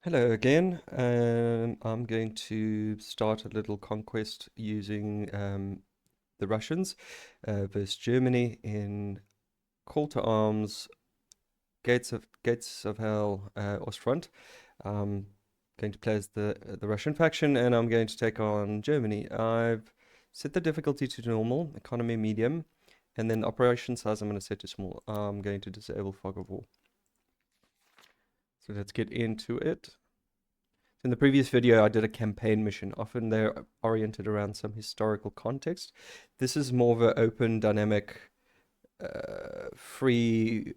Hello again. I'm going to start a little conquest using the Russians versus Germany in Call to Arms, Gates of Hell, Ostfront. I'm going to play as the Russian faction, and I'm going to take on Germany. I've set the difficulty to normal, economy medium, and then operation size I'm going to set to small. I'm going to disable fog of war. So let's get into it. In the previous video, I did a campaign mission. Often they're oriented around some historical context. This is more of an open, dynamic, free,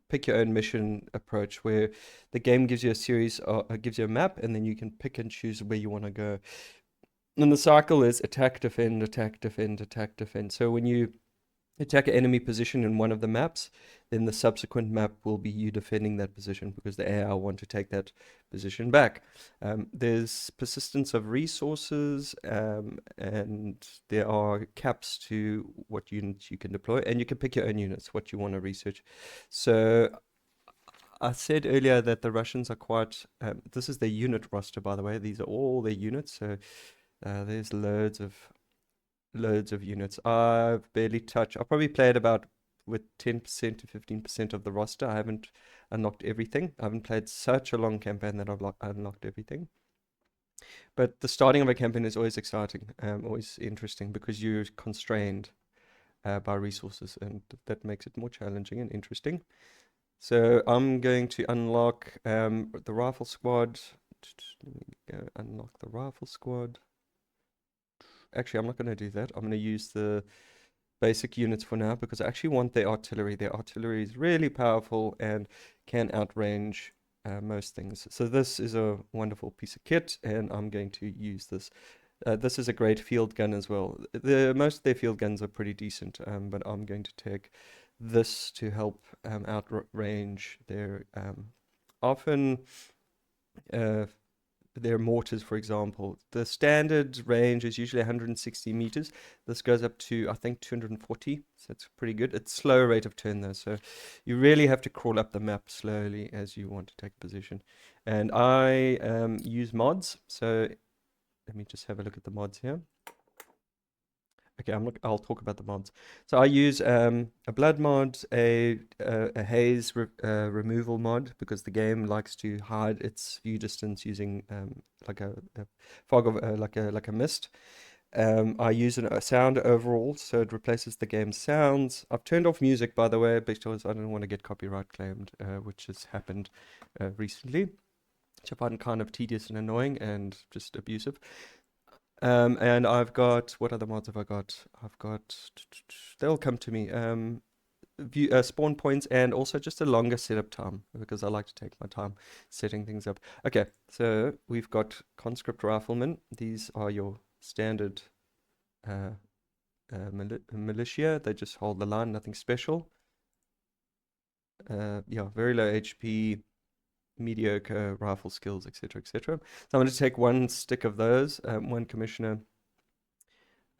pick your own mission approach where the game gives you a series, gives you a map, and then you can pick and choose where you want to go. And the cycle is attack, defend, attack, defend, attack, defend. So when you attack an enemy position in one of the maps, then the subsequent map will be you defending that position because the AI want to take that position back. There's persistence of resources, and there are caps to what units you can deploy, and you can pick your own units, what you want to research. So I said earlier that the Russians are quite, this is their unit roster, by the way. These are all their units. So there's loads of units. I've barely touched. I've probably played about with 10% to 15% of the roster. I haven't unlocked everything. I haven't played such a long campaign that I've unlocked everything. But the starting of a campaign is always exciting, always interesting because you're constrained by resources, and that makes it more challenging and interesting. So I'm going to unlock the rifle squad. Let me go unlock the rifle squad. Actually, I'm not going to do that. I'm going to use the basic units for now because I actually want their artillery. Their artillery is really powerful and can outrange most things. So this is a wonderful piece of kit, and I'm going to use this. This is a great field gun as well. Most of their field guns are pretty decent, but I'm going to take this to help outrange their often their mortars, for example. The standard range is usually 160 meters. This goes up to, I think, 240. So it's pretty good. It's slow rate of turn though, so you really have to crawl up the map slowly as you want to take position. And I use mods. So let me just have a look at the mods here. Okay, I'll talk about the mods. So I use a blood mod, a haze removal mod because the game likes to hide its view distance using like a fog of like a mist. I use a sound overall, so it replaces the game's sounds. I've turned off music, by the way, because I don't want to get copyright claimed, which has happened recently, which I find kind of tedious and annoying and just abusive. And I've got, what other mods have I got? They'll come to me. Spawn points and also just a longer setup time because I like to take my time setting things up. Okay, so we've got conscript riflemen. These are your standard militia. They just hold the line, nothing special. Yeah, very low HP, mediocre rifle skills, etc., etc. So I'm going to take one stick of those, one commissioner.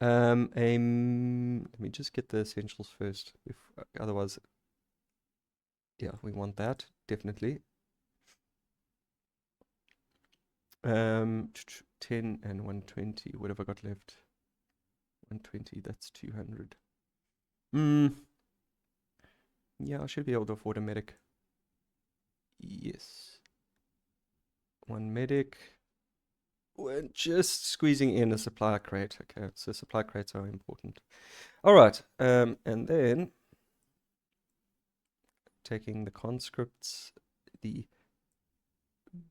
Let me just get the essentials first. If otherwise, yeah, we want that definitely. 10 and 120. What have I got left? 120. That's 200. Yeah, I should be able to afford a medic. Yes. One medic. We're just squeezing in a supply crate. Okay, so supply crates are important. All right, and then taking the conscripts, the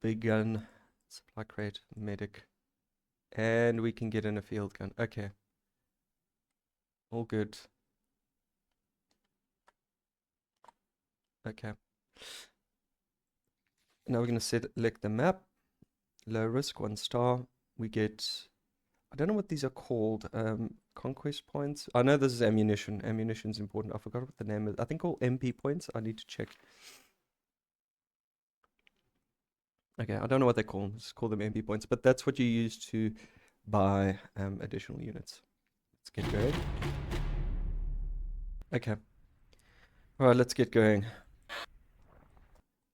big gun, supply crate, medic, and we can get in a field gun. Okay, all good. Okay. Now we're going to select the map. Low risk, 1 star. We get, I don't know what these are called. Conquest points. I know this is ammunition. Ammunition's important. I forgot what the name is. I think all MP points. I need to check. Okay, I don't know what they call them. Just call them MP points. But that's what you use to buy additional units. Let's get going. Okay. All right, let's get going.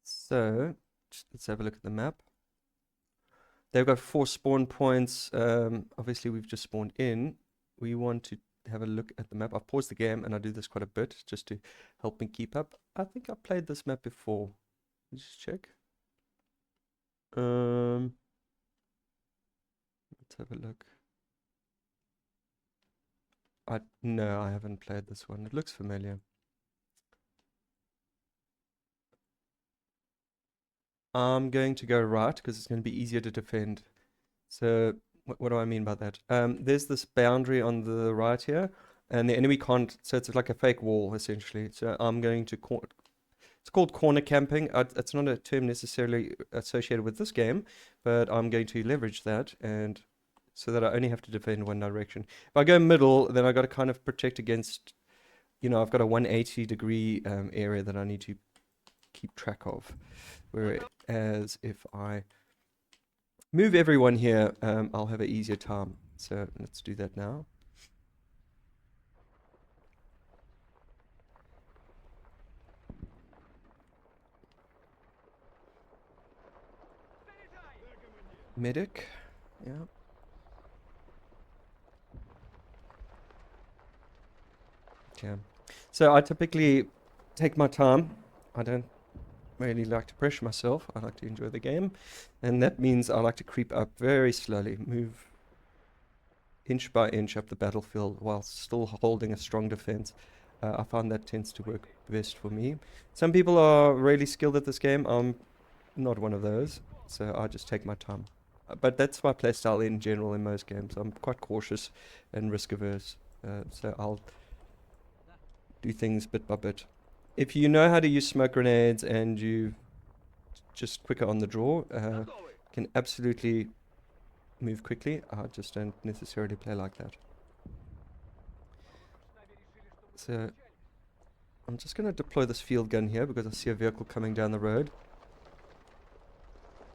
So, let's have a look at the map. They've got 4 spawn points. Obviously, we've just spawned in. We want to have a look at the map. I've paused the game, and I do this quite a bit just to help me keep up. I think I played this map before. Let's just check. Let's have a look. No, I haven't played this one. It looks familiar. I'm going to go right because it's going to be easier to defend. So what do I mean by that? There's this boundary on the right here, and the enemy can't. So it's like a fake wall essentially. So I'm going to. It's called corner camping. It's not a term necessarily associated with this game, but I'm going to leverage that and so that I only have to defend one direction. If I go middle, then I got to kind of protect against. I've got a 180-degree area that I need to keep track of. Whereas if I move everyone here, I'll have an easier time. So let's do that now. Medic, yeah. Okay. So I typically take my time. I don't really like to pressure myself. I like to enjoy the game. And that means I like to creep up very slowly, move inch by inch up the battlefield while still holding a strong defense. I find that tends to work best for me. Some people are really skilled at this game. I'm not one of those, so I just take my time. But that's my playstyle in general in most games. I'm quite cautious and risk averse, so I'll do things bit by bit. If you know how to use smoke grenades and you just quicker on the draw, can absolutely move quickly. I just don't necessarily play like that. So I'm just going to deploy this field gun here because I see a vehicle coming down the road.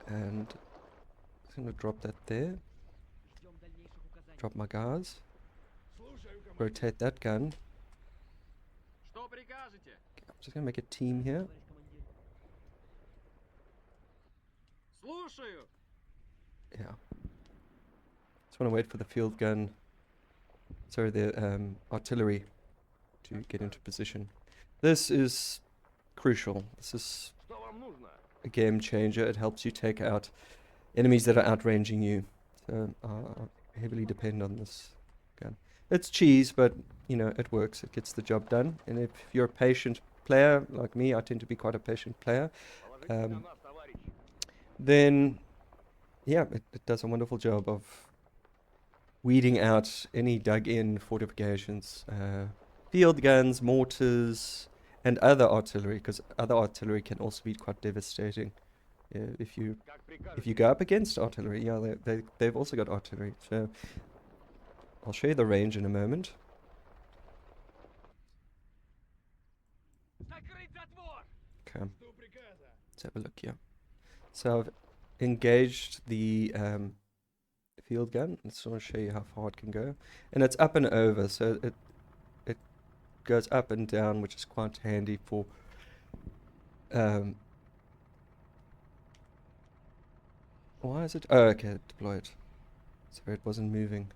And I'm going to drop that there. Drop my guys. Rotate that gun. Okay, I'm just going to make a team here. Yeah. Just want to wait for the field gun. Sorry, the artillery to get into position. This is crucial. This is a game changer. It helps you take out enemies that are outranging you. So I heavily depend on this gun. It's cheese, but it works. It gets the job done. And if you're a patient player like me, I tend to be quite a patient player. Then yeah, it does a wonderful job of weeding out any dug-in fortifications, field guns, mortars, and other artillery, because other artillery can also be quite devastating. If you go up against artillery, yeah, they've also got artillery. So I'll show you the range in a moment. Okay, let's have a look here. So I've engaged the field gun. I just want to show you how far it can go, and it's up and over, so it goes up and down, which is quite handy for why is it? Oh, okay, deploy it. Sorry, it wasn't moving.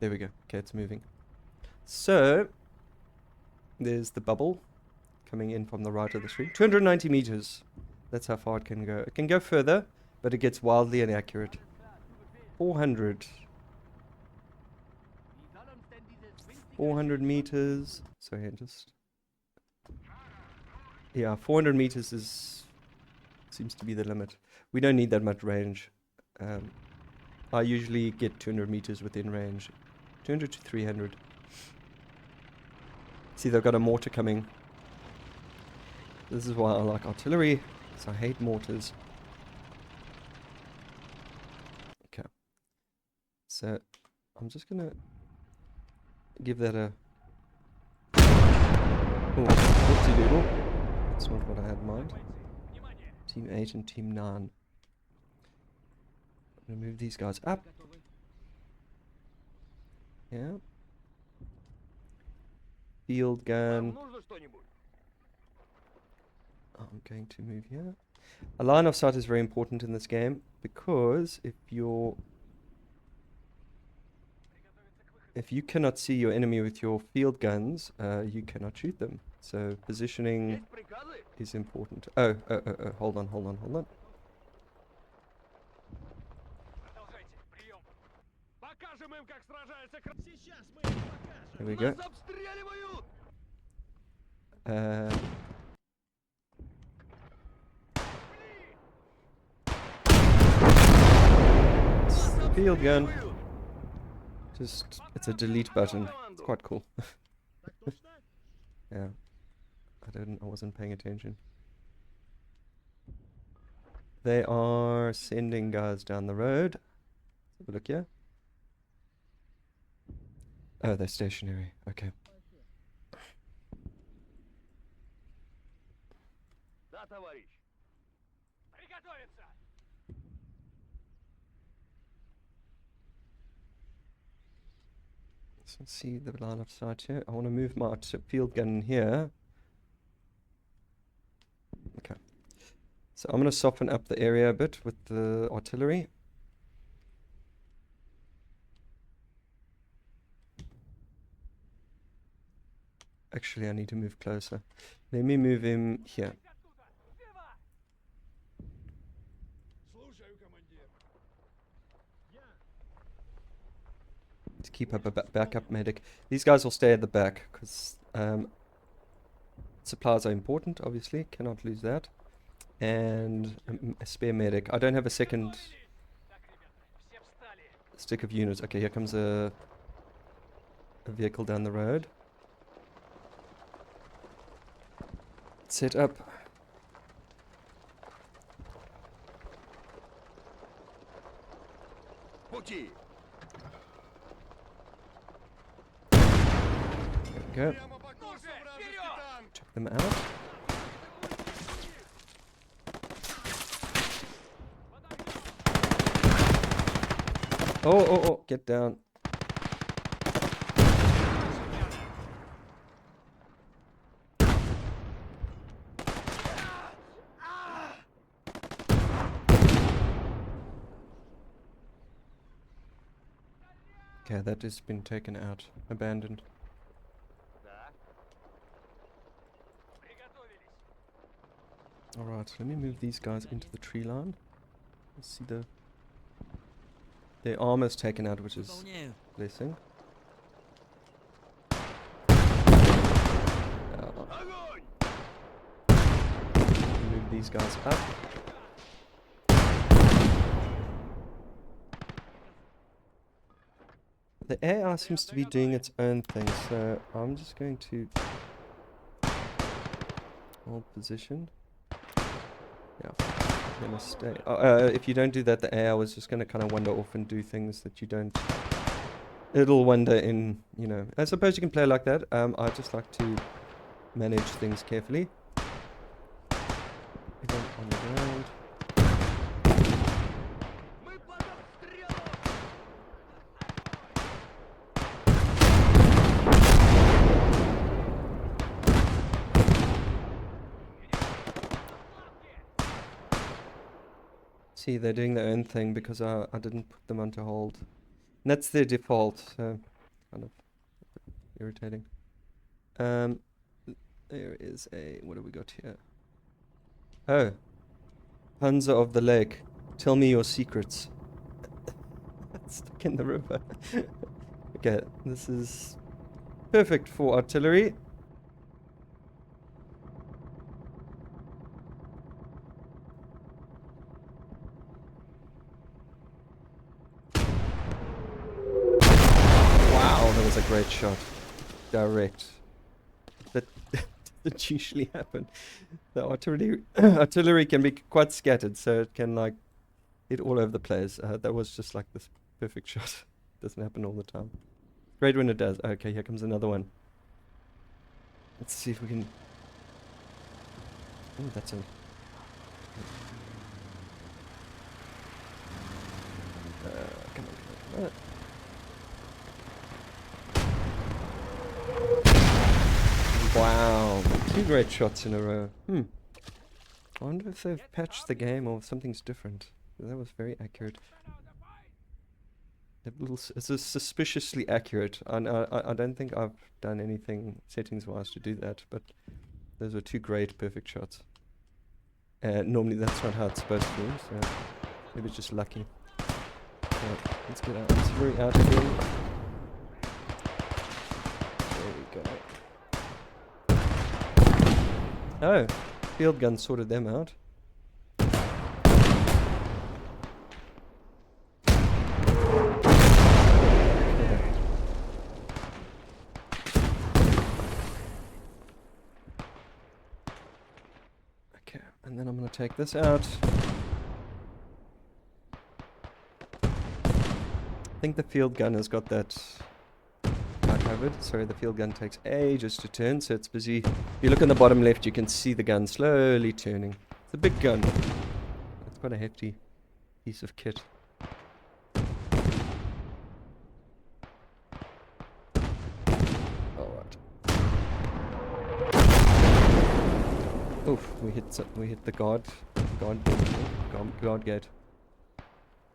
There we go. Okay, it's moving. So there's the bubble coming in from the right of the screen. 290 meters. That's how far it can go. It can go further, but it gets wildly inaccurate. 400 meters. Sorry, yeah, 400 meters seems to be the limit. We don't need that much range. I usually get 200 meters within range. 200 to 300. See, they've got a mortar coming. This is why I like artillery, because I hate mortars. Okay. So, I'm just gonna give that a... Oh, whoopsie-doodle. That's not what I had in mind. Team 8 and Team 9. I'm gonna move these guys up. Yeah. Field gun. I'm going to move here. A line of sight is very important in this game because if you cannot see your enemy with your field guns, you cannot shoot them. So positioning is important. Oh, hold on. There we go. Field gun. It's a delete button. It's quite cool. Yeah. I wasn't paying attention. They are sending guys down the road. Let's have a look here. Oh, they're stationary. Okay. Let's see the line of sight here. I want to move my field gun in here. Okay. So I'm going to soften up the area a bit with the artillery. Actually, I need to move closer. Let me move him here. To keep up a backup medic. These guys will stay at the back because supplies are important, obviously. Cannot lose that. And a spare medic. I don't have a second stick of units. Okay, here comes a vehicle down the road. Set up. There we go. Check them out. Oh, get down. Okay, that has been taken out, abandoned. Alright, let me move these guys into the tree line. Let's see their armor's taken out, which is a blessing. Move these guys up. The AI seems to be doing its own thing, so I'm just going to hold position. Yeah, I'm gonna stay. If you don't do that, the AI was just gonna kind of wander off and do things that you don't. It'll wander in, you know. I suppose you can play like that. I just like to manage things carefully. Everyone on the ground. See, they're doing their own thing because I didn't put them onto hold. And that's their default, so kind of irritating. There is a... what have we got here? Oh. Panzer of the Lake. Tell me your secrets. Stuck in the river. Okay, this is perfect for artillery. That was a great shot. Direct. That doesn't usually happen. The artillery can be quite scattered, so it can like hit all over the place. That was just like this perfect shot. Doesn't happen all the time. Great when it does. Okay, here comes another one. Let's see if we can... oh, that's a... come on. Wow, 2 great shots in a row. wonder if they've patched the game or if something's different. That was very accurate. It's suspiciously accurate. I don't think I've done anything settings-wise to do that, but those were 2 great perfect shots. Normally that's not how it's supposed to be, so maybe it's just lucky. Right, let's get out. Let's hurry out again. There we go. Oh, field gun sorted them out. Okay, and then I'm going to take this out. I think the field gun has got that covered. Sorry, the field gun takes ages to turn, so it's busy. If you look in the bottom left, you can see the gun slowly turning. It's a big gun. It's quite a hefty piece of kit. Alright. Oof, we hit the guard gate.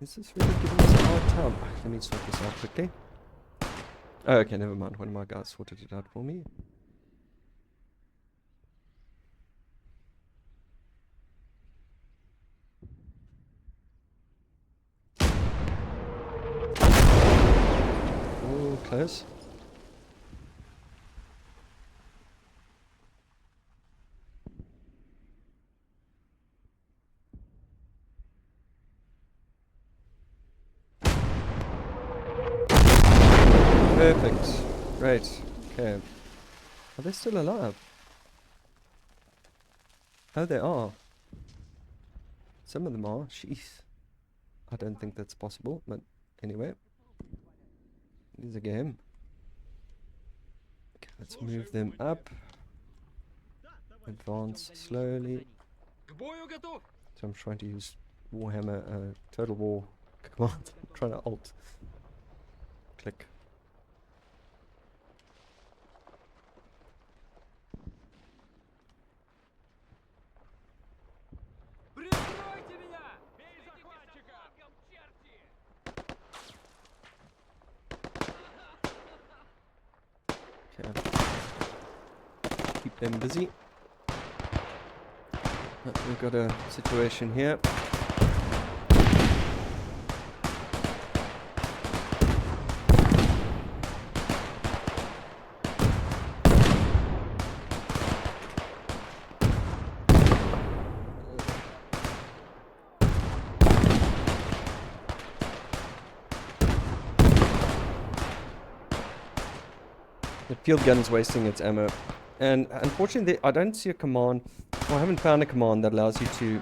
This is really giving us a hard time. Let me sort this out quickly. Oh, okay, never mind. One of my guys sorted it out for me. Oh, close. Perfect. Great. Okay. Are they still alive? Oh, they are. Some of them are. Jeez. I don't think that's possible, but anyway. It is a game. Okay, let's move them up. Advance slowly. So I'm trying to use Warhammer Total War command. I'm trying to alt. Click. Okay. Keep them busy. We've got a situation here. The field gun's wasting its ammo. And unfortunately, I don't see a command, or I haven't found a command that allows you to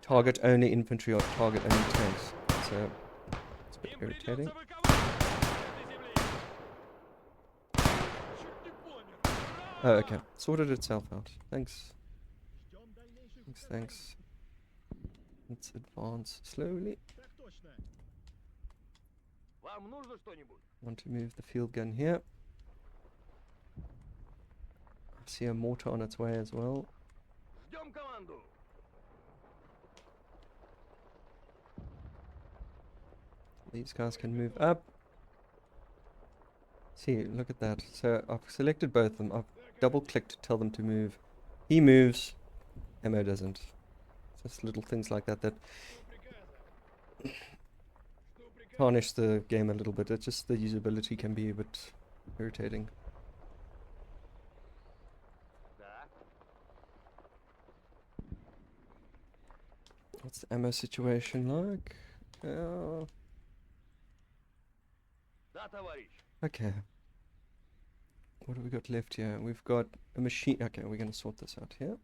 target only infantry or target only tanks. So, it's a bit irritating. Oh, okay. Sorted itself out. Thanks. Thanks. Let's advance slowly. Want to move the field gun here. I see a mortar on its way as well. These guys can move up. See, look at that. So I've selected both of them. I've double clicked to tell them to move. He moves, Ammo doesn't. Just little things like that that tarnish the game a little bit. It's just the usability can be a bit irritating. What's the ammo situation like? Okay. What have we got left here? We've got a machine. Okay, we're going to sort this out here.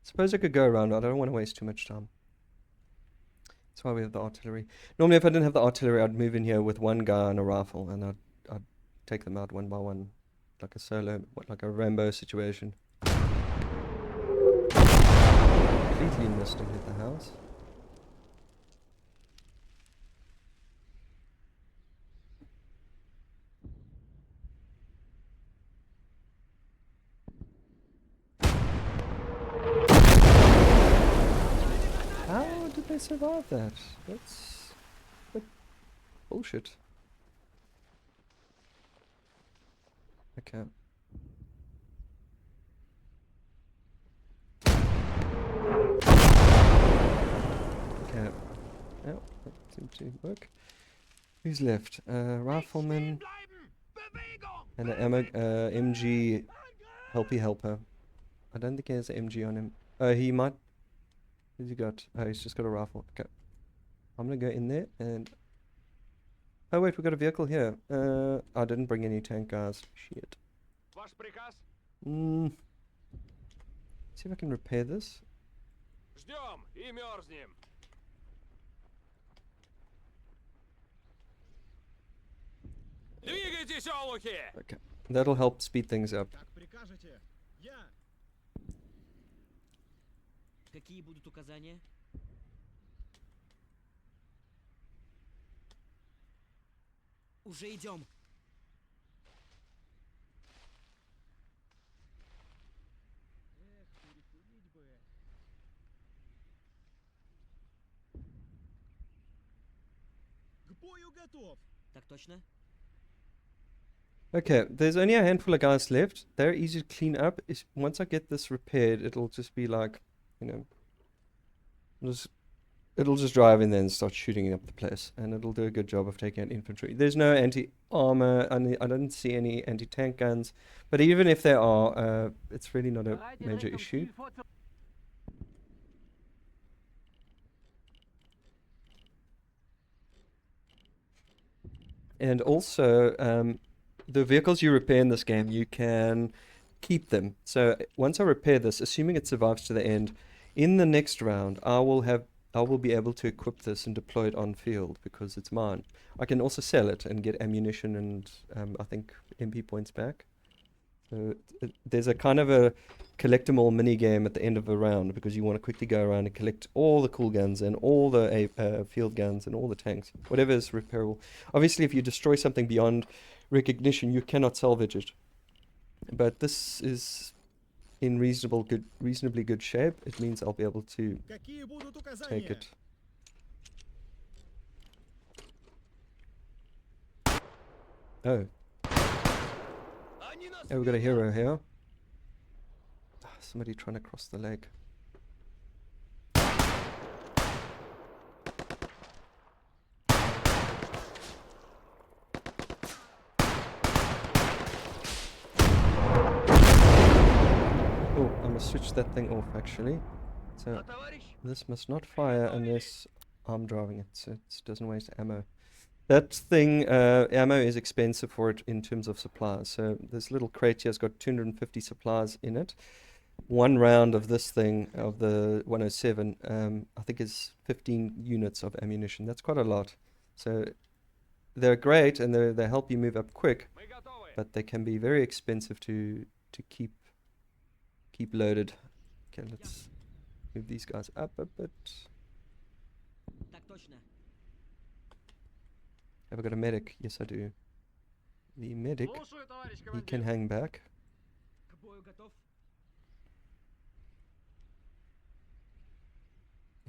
Suppose I could go around. I don't want to waste too much time. That's why we have the artillery. Normally, if I didn't have the artillery, I'd move in here with one guy and a rifle, and I'd take them out one by one, like a solo, like a Rambo situation. Completely missed and hit the house. they survive that? That's bullshit. Okay. Okay. No, that seemed to work. Who's left? Rifleman and an MG helpy helper. I don't think he has an MG on him. He might. Who's he got? Oh, he's just got a rifle. Okay. I'm gonna go in there and... Oh wait, we got a vehicle here. I didn't bring any tank guys. Shit. See if I can repair this. Okay. That'll help speed things up. Какие будут указания? Уже идем. К бою готов. Так точно? Okay, there's only a handful of guys left. They're easy to clean up. Once I get this repaired, it'll just be like, you know, it'll just drive in there and start shooting up the place, and it'll do a good job of taking out infantry. There's no anti-armor, I don't see any anti-tank guns, but even if there are, it's really not a major issue. And also, the vehicles you repair in this game, you can keep them. So once I repair this, assuming it survives to the end, in the next round, I will be able to equip this and deploy it on field because it's mine. I can also sell it and get ammunition and I think MP points back. So there's a kind of a collectible mini game at the end of a round because you want to quickly go around and collect all the cool guns and all the field guns and all the tanks, whatever is repairable. Obviously, if you destroy something beyond recognition, you cannot salvage it. But this is in reasonably good shape. It means I'll be able to take it. Oh. Oh, we've got a hero here. Somebody trying to cross the lake. Oh, I must switch that thing off actually. So this must not fire unless I'm driving it, so it doesn't waste ammo. That thing, ammo is expensive for it in terms of supplies. So this little crate here has got 250 supplies in it. One round of this thing, of the 107, I think is 15 units of ammunition. That's quite a lot. So they're great and they help you move up quick, but they can be very expensive to keep loaded. Okay, let's move these guys up a bit. Have I got a medic? Yes, I do. The medic, he can hang back.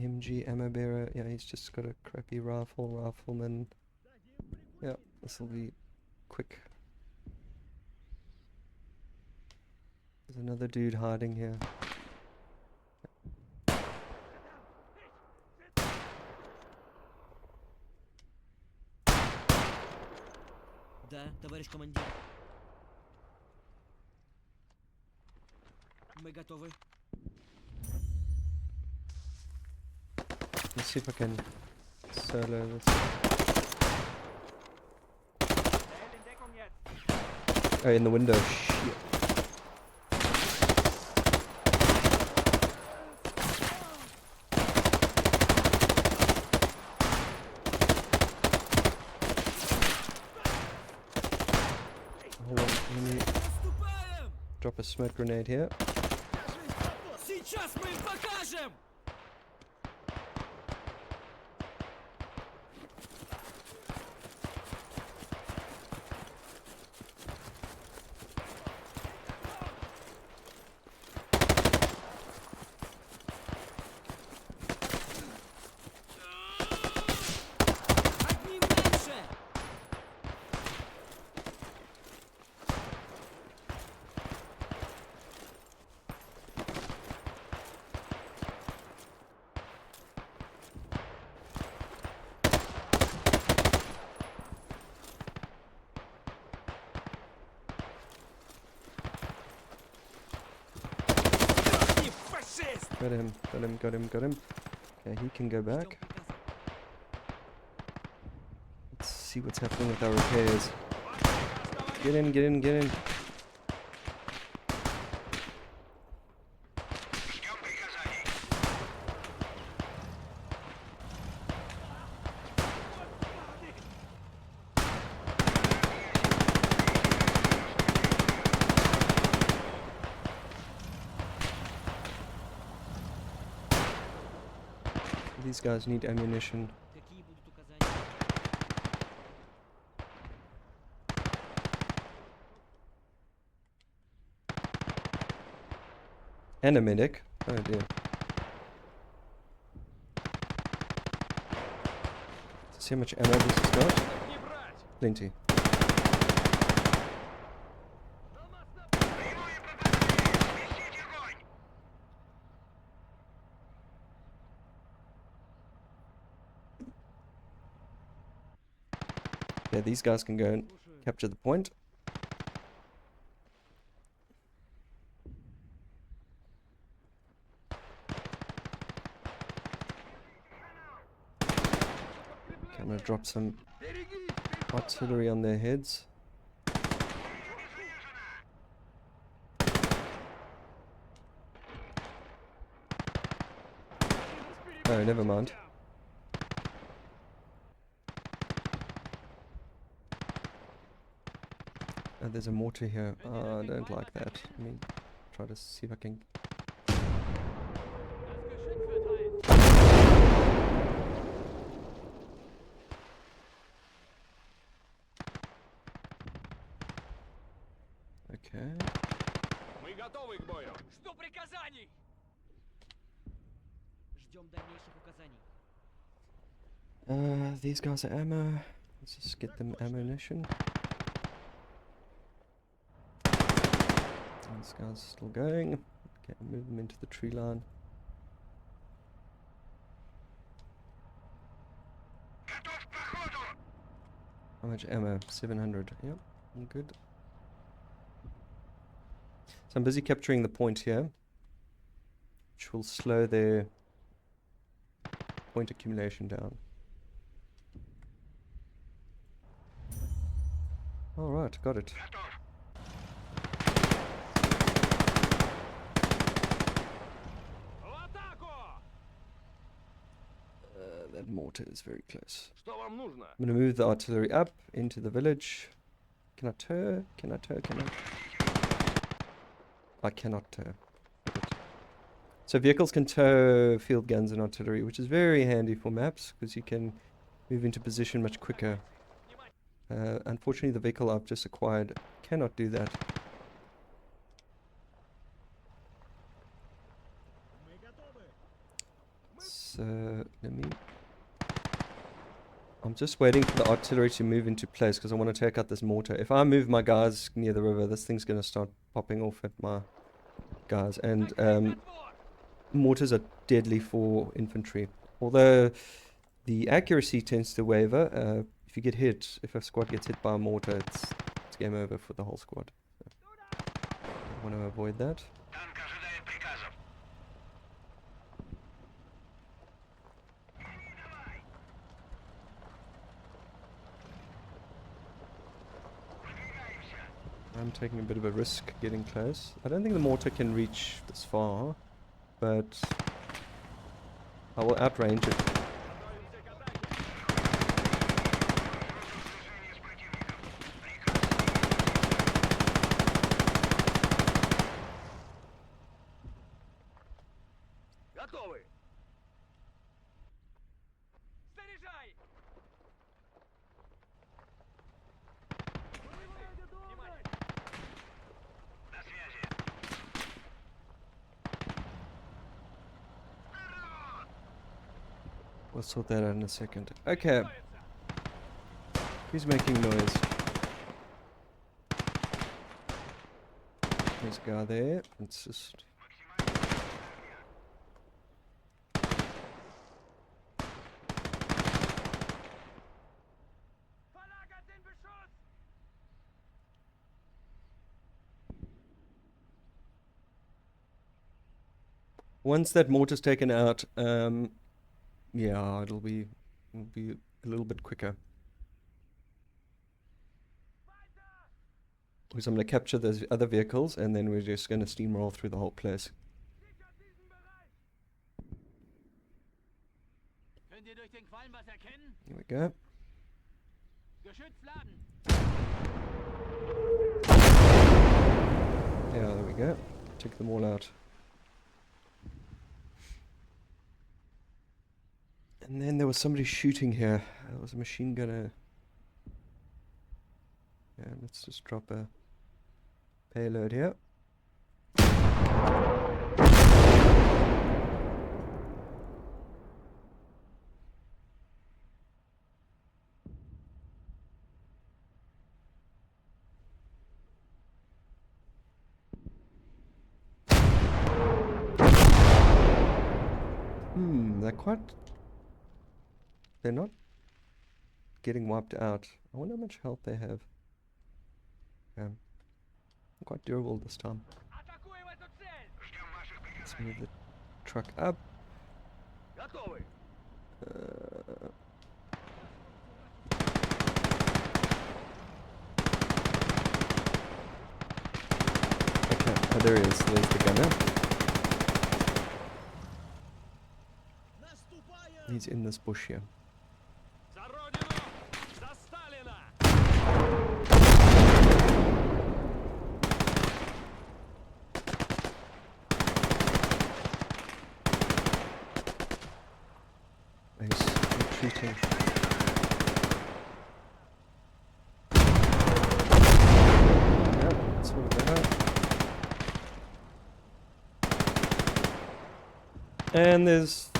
MG ammo bearer. Yeah, he's just got a crappy rifleman. Yeah, this will be quick. There's another dude hiding here. Да, товарищ командир. Мы готовы. Let's see if I can solo this. Oh, in the window. Shit. Hold on, let me drop a smoke grenade here. Сейчас мы им покажем! Got him, got him, got him, got him. Okay, he can go Ждем back. приказа. Let's see what's happening with our repairs. Get in, get in, get in. These guys need ammunition. Какие будут указания? And a medic. Oh dear. See how much ammo this has got? Plenty. Yeah, these guys can go and capture the point. Okay, I'm gonna drop some artillery on their heads. Oh, never mind. Oh, there's a mortar here. Oh, I don't like that. Let me try to see if I can... Okay. Мы готовы к бою. Жду приказаний! Ждем дальнейших указаний. These guys are ammo. Let's just get them ammunition. These guys are still going. Okay, move them into the tree line. How much ammo? 700. Yep, I'm good. So I'm busy capturing the point here, which will slow their point accumulation down. Alright, got it. That mortar is very close. Что вам нужно? I'm going to move the artillery up into the village. Can I tow? Can I tow? Can I? I cannot tow. So vehicles can tow field guns and artillery, which is very handy for maps because you can move into position much quicker. Unfortunately, the vehicle I've just acquired cannot do that. So let me... I'm just waiting for the artillery to move into place because I want to take out this mortar. If I move my guys near the river, this thing's going to start popping off at my guys. And mortars are deadly for infantry. Although the accuracy tends to waver. If you get hit, if a squad gets hit by a mortar, it's game over for the whole squad. So I want to avoid that. Танк ожидает приказов. I'm taking a bit of a risk getting close. I don't think the mortar can reach this far, but I will outrange it. Готовы. Заряжай. Внимание. На связи. We'll sort that out in a second. Okay. Who's making noise? There's a guy there. Let's just... Verlagert den Beschuss. Once that mortar's taken out, yeah, it'll be a little bit quicker. Because I'm going to capture those other vehicles, and then we're just going to steamroll through the whole place. Sichert diesen Bereich! Könnt ihr durch den Qualm was erkennen? Here we go. Geschütz laden. Yeah, there we go. Took them all out. And then there was somebody shooting here. There was a machine gunner. Yeah, let's just drop a payload here. They're not getting wiped out. I wonder how much health they have. Yeah. Quite durable this time. Атакуем эту цель! Ждем ваших Let's приказаний. move the truck up. Готовы! Okay, oh, there he is. There's the gunner. He's in this bush here. За Родину! За Сталина! He's retreating. Yep, sort of that. And there's a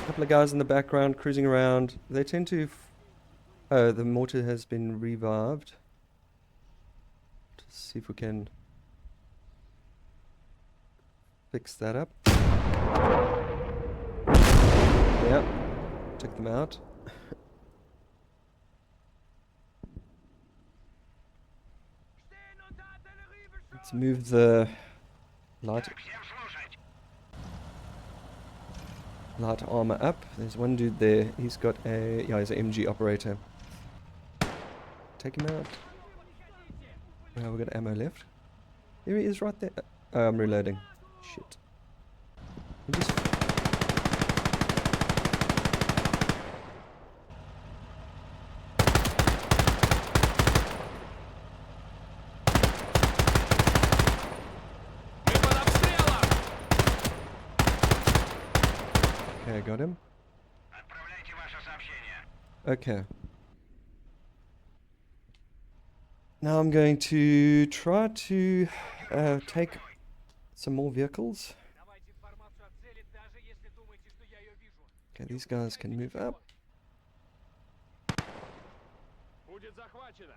couple of guys in the background cruising around. They tend to... oh, the mortar has been revived. Let's see if we can fix that up. Yep, took them out. Stehen unter Artilleriebeschuss! Let's move the light Всем слушать. light armor up. There's one dude there. He's got a... yeah, he's an MG operator. Take him out. Well, we've got ammo left. There he is right there. Oh, I'm reloading. Shit. We just... Мы под обстрелом! okay, got him. Отправляйте ваше сообщение. Okay. Now I'm going to try to take some more vehicles. Давайте информацию о цели, даже если думаете, что я ее вижу. Okay, these guys can move up. Будет захвачено!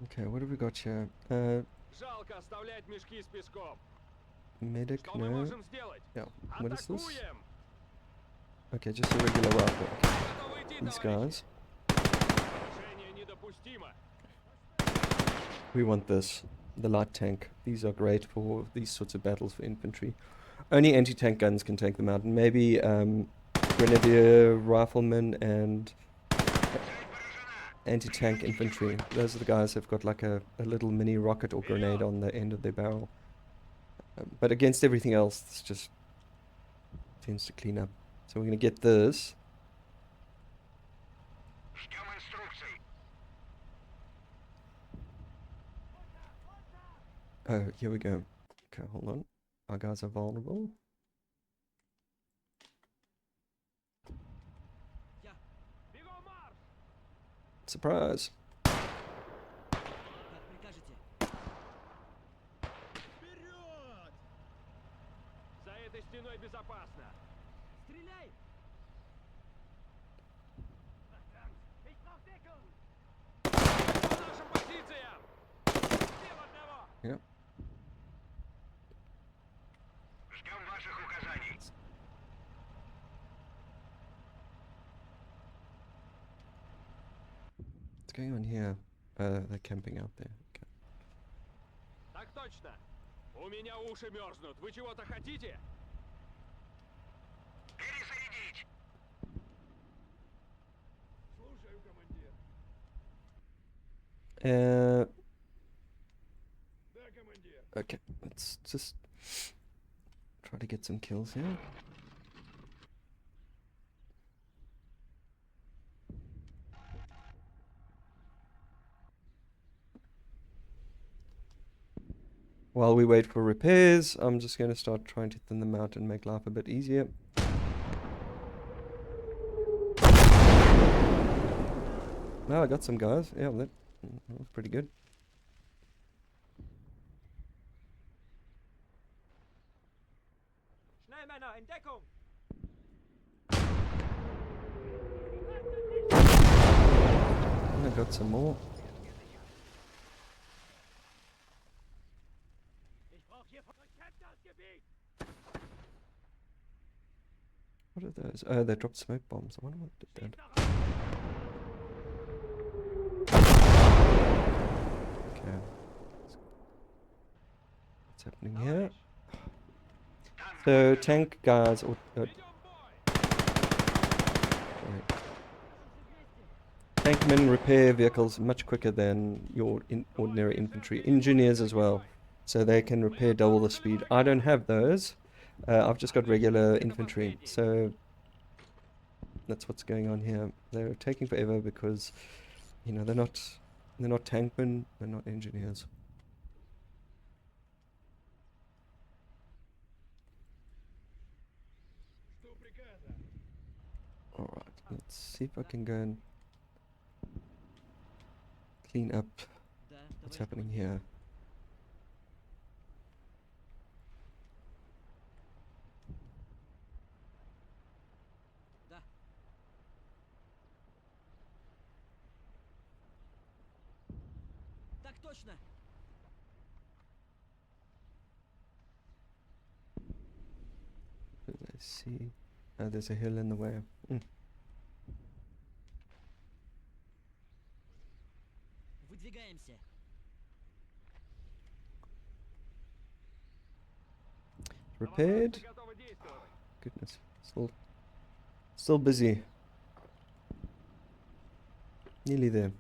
Okay, what have we got here? Жалко оставлять мешки с песком. Medic, Что мы no. можем сделать? Yeah, what is this? Атакуем! Okay, just a regular rifle. Okay, Готовы идти, these товарищи! guys. Поражение недопустимо. We want this. The light tank. These are great for these sorts of battles for infantry. Only anti-tank guns can take them out. And maybe grenadier, riflemen, and anti-tank infantry. Those are the guys who've got like a little mini rocket or grenade on the end of their barrel. But against everything else, it's just tends to clean up. So we're going to get this. Ждем инструкций. Oh, here we go. Okay, hold on. Our guys are vulnerable. Бегом марш! Surprise! Как прикажете? Вперед! За этой стеной безопасно. Стреляй! По нашим позициям! Слева одного! going on here? They're camping out there. Okay. Так точно. У меня уши мерзнут. Вы чего-то хотите? Перезарядить! Слушаю, командир. Да, командир. Okay, let's just try to get some kills here. While we wait for repairs, I'm just going to start trying to thin them out and make life a bit easier. Now I got some guys. Yeah, that was pretty good. Schnell, Männer, in Deckung! I got some more. Ich brauche hier Durchkämpft das Gebiet! What are those? Oh, they dropped smoke bombs. I wonder what did that. Okay. What's happening here? So tank guys or Ведем бой! tankmen repair vehicles much quicker than your ordinary infantry. Engineers as well, so they can repair double the speed. I don't have those. I've just got regular infantry, so that's what's going on here. They're taking forever because, you know, they're not tankmen, they're not engineers. Жду приказа. All right, let's see if I can go and clean up what's happening here. Да. Так точно. Let's see. Oh, there's a hill in the way. Выдвигаемся. Repaired. Товарищи готовы действовать. Goodness, still busy. Nearly there.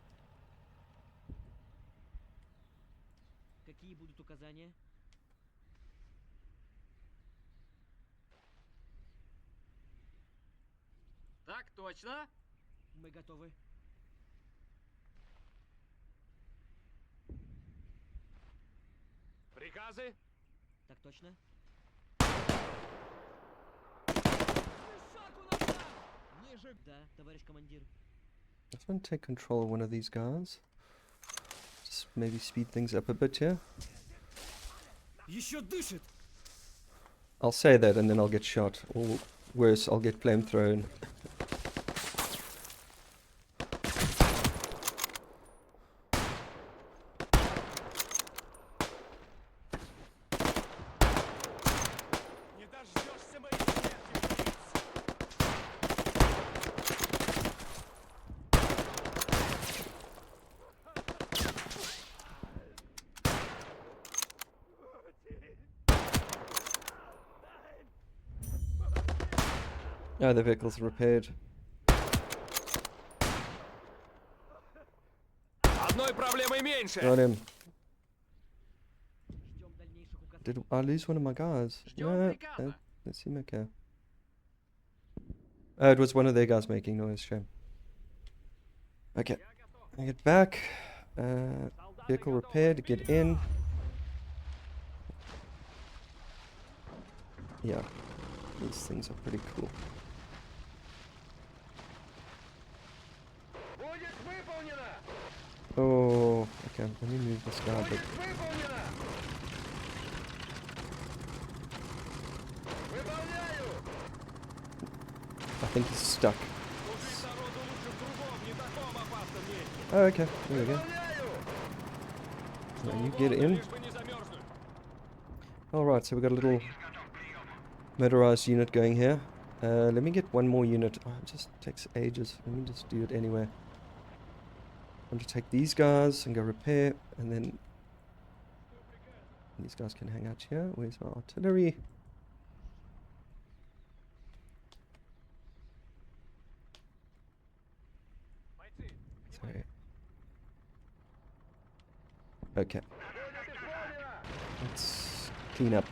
Какие будут указания? Так точно. Мы готовы. Приказы? Так точно. Ниже. Да, товарищ командир. I just want to take control of one of these guys. Just maybe speed things up a bit here. Еще дышит. I'll say that and then I'll get shot. Or worse, I'll get flamethrown. Не дождешься моей смерти, птиц! Oh, the vehicle's repaired. Одной проблемой меньше! Got him. Ждем дальнейших указаний. Did I lose one of my guys? Ждем No, приказа. let's see, okay. Oh, it was one of their guys making noise, shame. Okay, Я готов. I get back. Солдаты Vehicle готовы. repaired, get in. Yeah, these things are pretty cool. Будет выполнено! Oh, okay, let me move this guy a bit. Выполнено! Выполняю! I think he's stuck. Служить народу лучше в другом, не таком опасном месте. Oh, okay, there we go. Выполняю! Now you get in. Лишь бы не замерзнуть. Alright, so we've got a little motorized unit going here. Let me get one more unit. Oh, it just takes ages. Let me just do it anyway. I'm to take these guys and go repair, and then these guys can hang out here. Where's my artillery? Бойцы, Sorry. Okay. Let's clean up.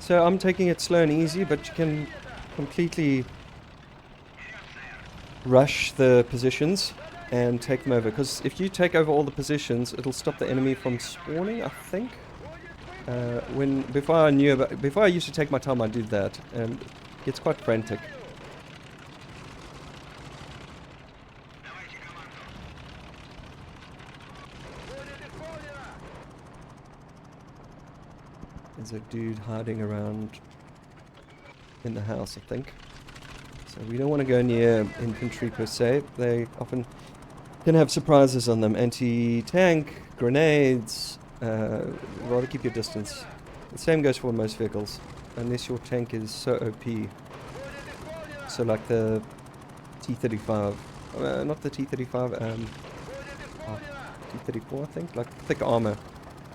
So I'm taking it slow and easy, but you can completely rush the positions and take them over. Because if you take over all the positions, it'll stop the enemy from spawning, I think. Before I used to take my time, I did that, and it gets quite frantic. There's a dude hiding around in the house, I think. So we don't want to go near infantry per se. They often can have surprises on them. Anti-tank, grenades. Rather keep your distance. The same goes for most vehicles, unless your tank is so OP. So like the T-35. Not the T-35, T-34 I think. Like thick armor.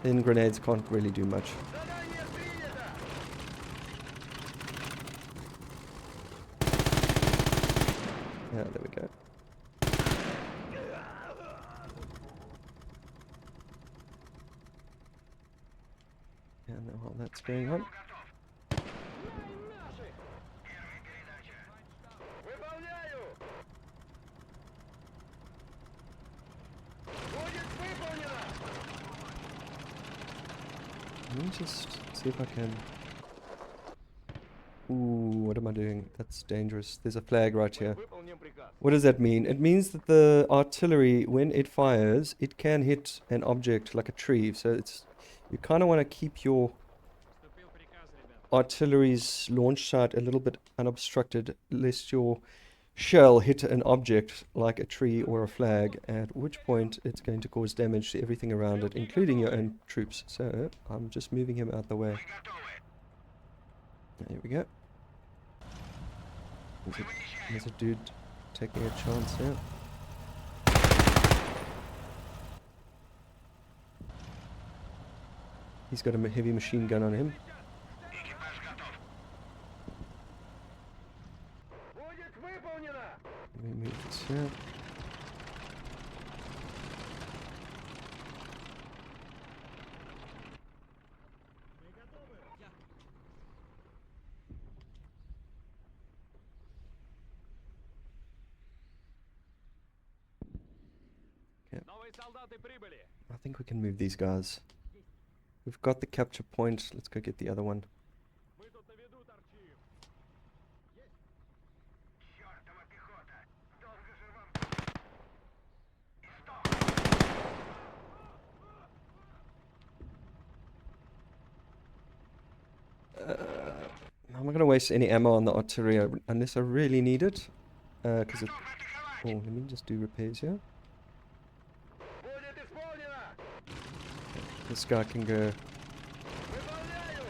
Then grenades can't really do much. Yeah, there we go. And while that's going on, let me just see if I can. Ooh, what am I doing? That's dangerous. There's a flag right here. выполним приказ. What does that mean? It means that the artillery, when it fires, it can hit an object like a tree. So it's you kind of want to keep your Поступил приказ, ребят. artillery's launch site a little bit unobstructed, lest your shell hit an object like a tree or a flag, at which point it's going to cause damage to everything around it, including your own troops. So I'm just moving him out the way. There we go. There's a dude taking a chance here. He's got a heavy machine gun on him. Будет выполнено! Let me move this here. Новые солдаты прибыли! I think we can move these guys. We've got the capture point. Let's go get the other one. Мы тут на виду торчим! Чёртова пехота! Долго же вам... I'm not going to waste any ammo on the artillery unless I really need it. Because it... Oh, let me just do repairs here. Будет исполнено! This guy can go... Выполняю!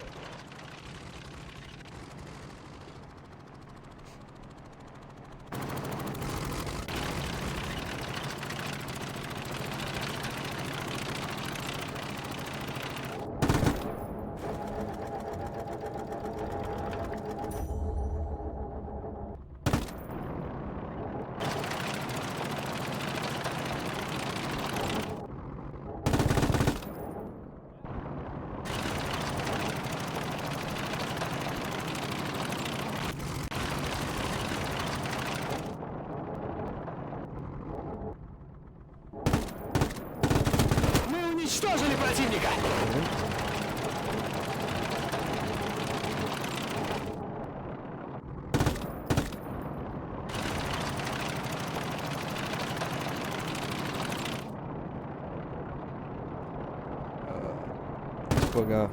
Мы уничтожили противника! Poor guy.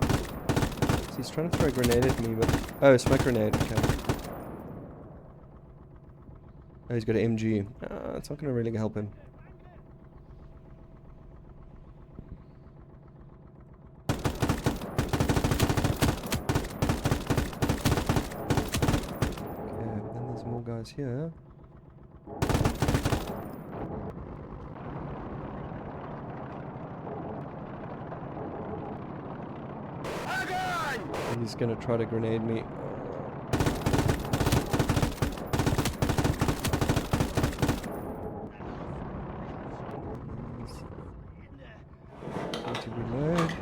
So he's trying to throw a grenade at me, but... Oh, smoke grenade. Okay. Oh, he's got an MG. It's not going to really help him. here. And he's gonna try to grenade me. Need to reload.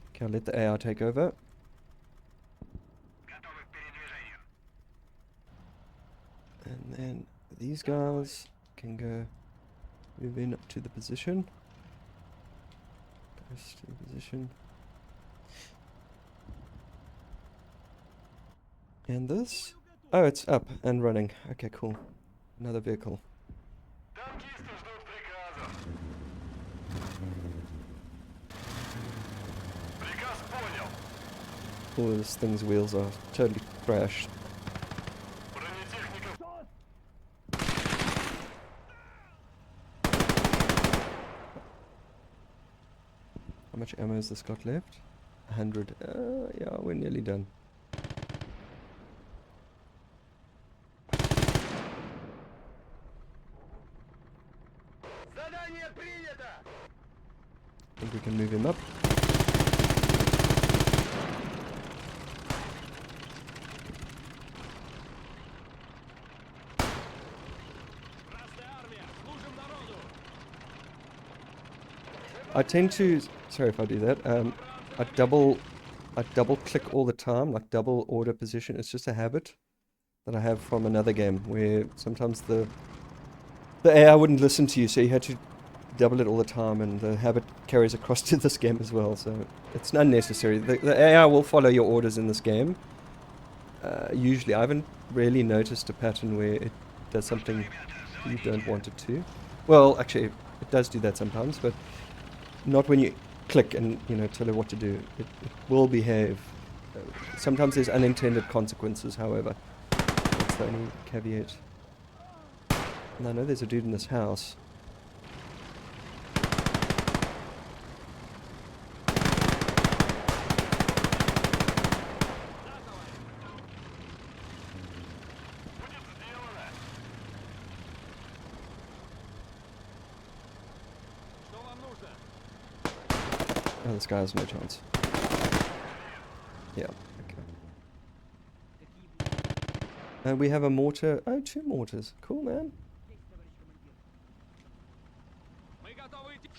Okay, I'll let the AI take over. Готовы к передвижению. And then these guys can go move in to the position. Goes to the position. And this? Oh, it's up and running. Okay, cool. Another vehicle. Танкисты ждут приказов. Приказ понял. All of this thing's wheels are totally crashed. Бронетехника. How much ammo has this got left? 100. Yeah, we're nearly done. Задание принято. I think we can move him up. Красная армия, служим народу! I tend to, sorry if I do that, I double click all the time, like double order position. It's just a habit that I have from another game where sometimes the AI wouldn't listen to you, so you had to double it all the time, and the habit carries across to this game as well, so it's unnecessary. The AI will follow your orders in this game. Usually, I haven't really noticed a pattern where it does something you don't want it to. Well, actually, it does do that sometimes, but not when you click and tell it what to do. It will behave. Sometimes there's unintended consequences, however. That's the only caveat. And I know there's a dude in this house. Будет сделано. Что вам нужно? Oh, this guy has no chance. Yeah, okay. Какие будут? And we have a mortar. Oh, 2 mortars. Cool, man. Есть, товарищ командир. Мы готовы идти.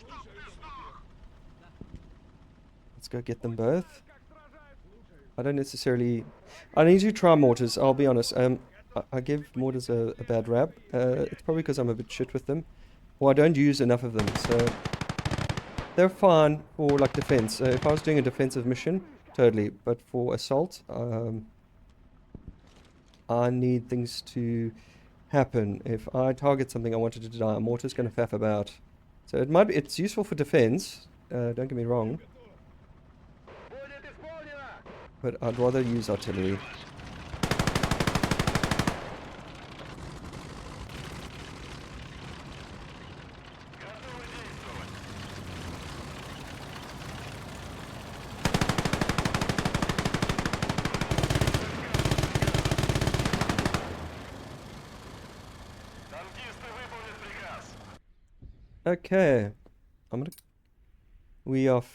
Let's go get them both. Как сражаются? I don't necessarily... I need to try mortars, I'll be honest. I give mortars a bad rap. It's probably because I'm a bit shit with them. Or I don't use enough of them, so... They're fine for, like, defense. If I was doing a defensive mission, totally. But for assault, I need things to happen. If I target something I wanted to die, a mortar's going to faff about. So it's useful for defense, don't get me wrong. Будет исполнено. But I'd rather use artillery. Готовы действовать. Танкисты выполнят приказ. Okay. We have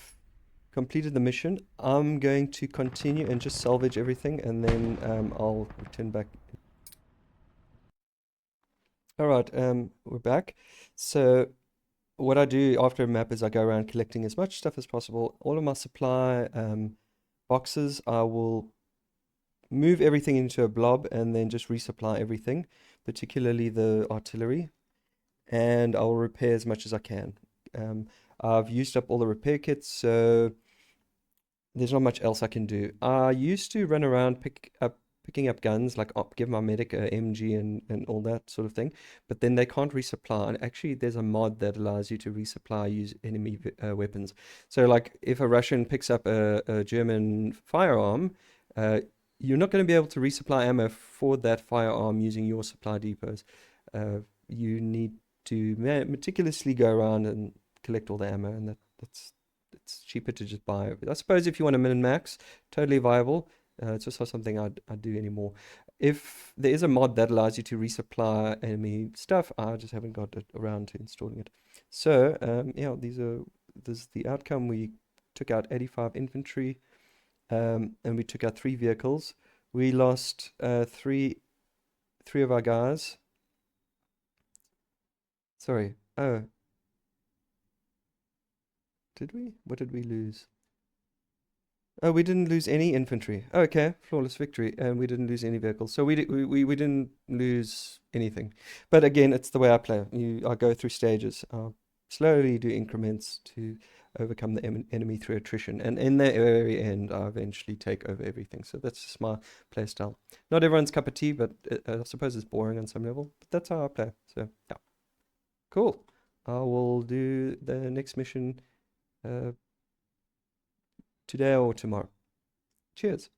completed the mission. I'm going to continue and just salvage everything, and then I'll return back. Alright, we're back. So what I do after a map is I go around collecting as much stuff as possible. All of my supply boxes, I will move everything into a blob and then just resupply everything, particularly the artillery, and I'll repair as much as I can. I've used up all the repair kits, so there's not much else I can do. I used to run around picking up guns, like give my medic a MG and all that sort of thing, but then they can't resupply. And actually, there's a mod that allows you to resupply, use enemy weapons. So, like, if a Russian picks up a German firearm, you're not going to be able to resupply ammo for that firearm using your supply depots. You need to meticulously go around and collect all the ammo, and that's it's cheaper to just buy. I suppose if you want a min max, totally viable. It's just not something I'd do anymore. If there is a mod that allows you to resupply enemy stuff, I just haven't got around to installing it. So yeah, this is the outcome. We took out 85 infantry, and we took out 3 vehicles. We lost three of our guys. Sorry. Oh, did we? What did we lose? Oh, we didn't lose any infantry. Okay, flawless victory, and we didn't lose any vehicles. So we didn't lose anything. But again, it's the way I play. I go through stages. I'll slowly do increments to overcome the enemy through attrition, and in the very end, I eventually take over everything. So that's just my play style. Not everyone's cup of tea, but I suppose it's boring on some level. But that's how I play. So yeah, cool. I will do the next mission today or tomorrow. Cheers.